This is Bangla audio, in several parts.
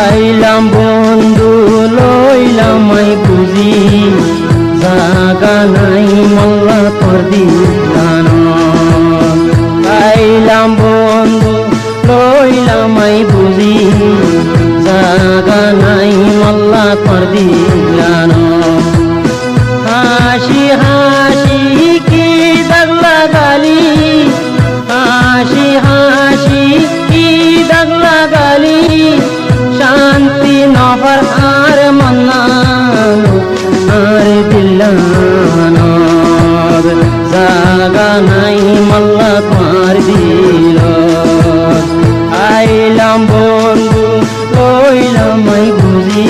আইলাম বন্ধু লইলাম আই বুঝি জাগা নাই মোল্লা তোর দিলান আইলাম বন্ধু লইলাম আই বুঝি জাগা নাই মোল্লা তোর দিলান হাসি হাসি কি দাগ লাগালি হাসি হাসি কি দাগ লাগালি শান্তি নফর আর মন্নান আর দিলান জাগা নাই মোল্লা তোমার দিল আইলাম বন্ধু লইলাম আই বুঝি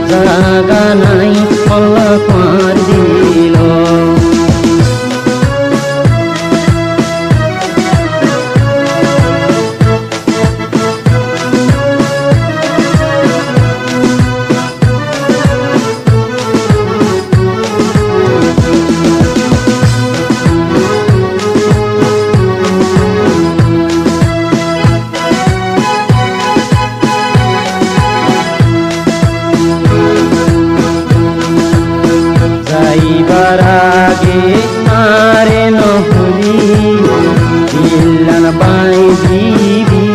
জাগা নাই মোল্লা তোমার দিল যাইবার আগে আরে নহলি দিলান পাই দিবি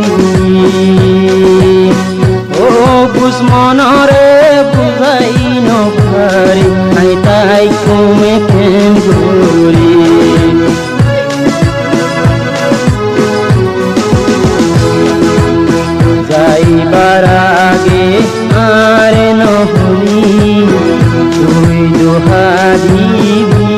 ও বুঝমনরে বুঝাই নপারি আই তাই কমে কেন গরি যাইবার আগে আরে নহলি তুই দোহা দিবি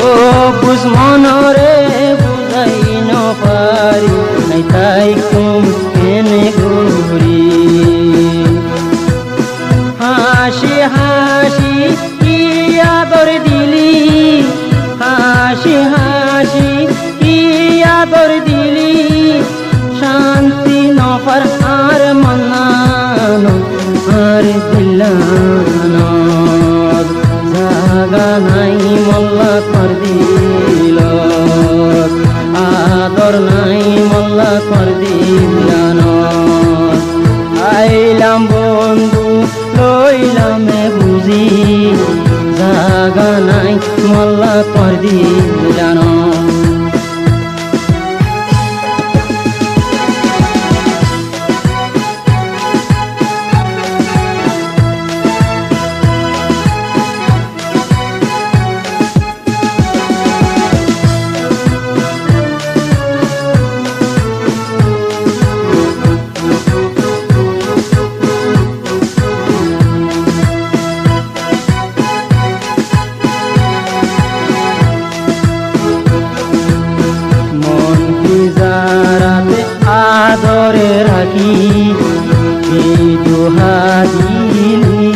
ও বুঝমনরে বুঝাই নপারি আই তাই কম কেনে গরি হাসি হাসি কি আদর দিলি হাসি হাসি কি আদর দিলি শান্তি নফর আর মন্নান আর দিলান জাগা নাই মোল্লা কর দিল আদর নাই মোল্লা কর দিলান আইলাম বন্ধু লইলাম বুঝি জাগা নাই মোল্লা কর দিলান আদরে রাখি এই দোহা দিলি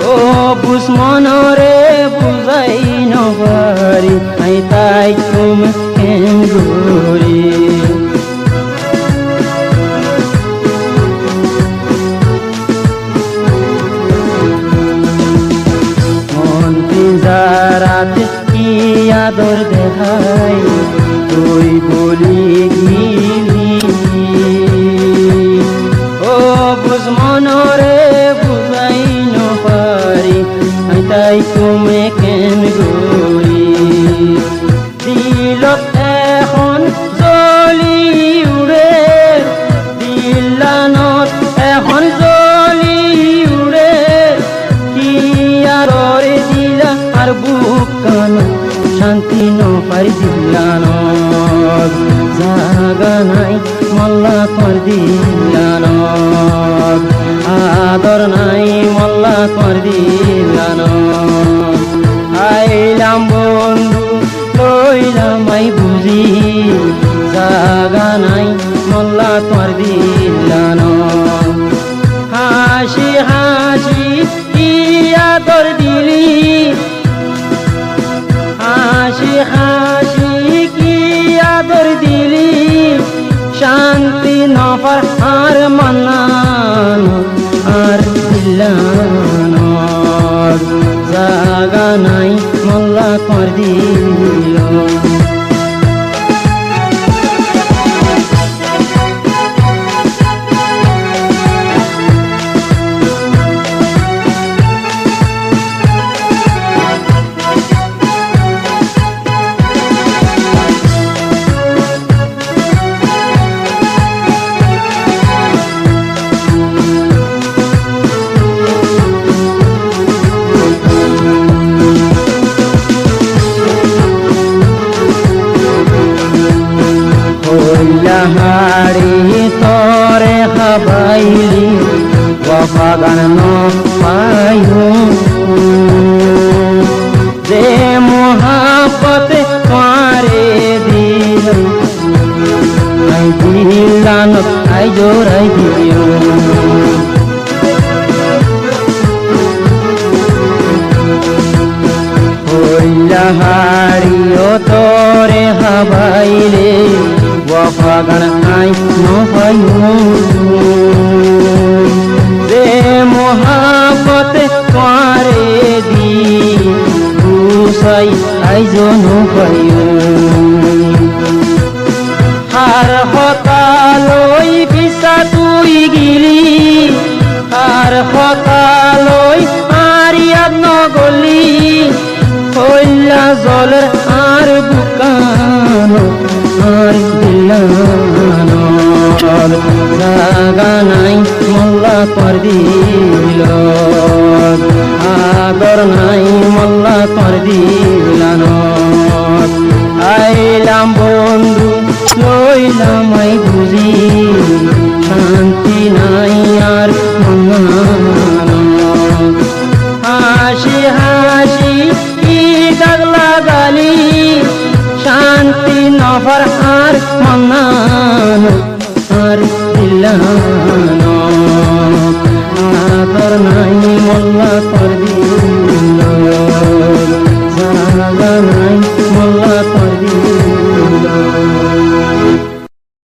ও বুঝমনরে বুঝাই নপারি আই তাই তুম কেন গরি মন পিঞ্জারাতে কি আদর দেখাই তুই বলি গিলি ও বুঝমনরে বুঝাই নপারি আই তাই তুমি কেন গরি দিলত এখন জ্বলি উড়ে দিলানত এখন জ্বলি উড়ে কি আর দিলা আর বুক কান শান্তি নপারি দিলান জাগা নাই মোল্লা কর দিলান আদর নাই মোল্লা কর দিলান আইলাম বন্ধু লইলাম আই বুঝি জাগা নাই মোল্লা কর দিলান হাসি হাসি কি আদর দিলি হাসি হাসি কি আদর দিলি শান্তি নফর আর মন্নান আর দিলান জাগা নাই মোল্লা কর দিল বাগান পাইও যে মোহাব্বতে তোমারে দিলাম আই দিলান আই জোড়াই দিও হারিও তোরে হাবাইলে ওয়াফাগান আই নপাইও যে মোহাব্বতে তোমারে দি দুসাই আই জনু পাইও হার হতালই পিছা তুই গিলি হার হতালই আর ইয়াদ নগলি হইলা জলের আর বুকানো আর দিলানো জাগা নাই মোল্লা কর দিল আদর নাই মোল্লা কর দিলানো আইলাম বন্ধু লইলাম আই বুঝি শান্তি নাই আর মনানো হাসি হাসি লাগালি শান্তি নফর আর মনান আর দিলানো আদর নাই মোল্লা কর দিল জাগা নাই মোল্লা কর দিল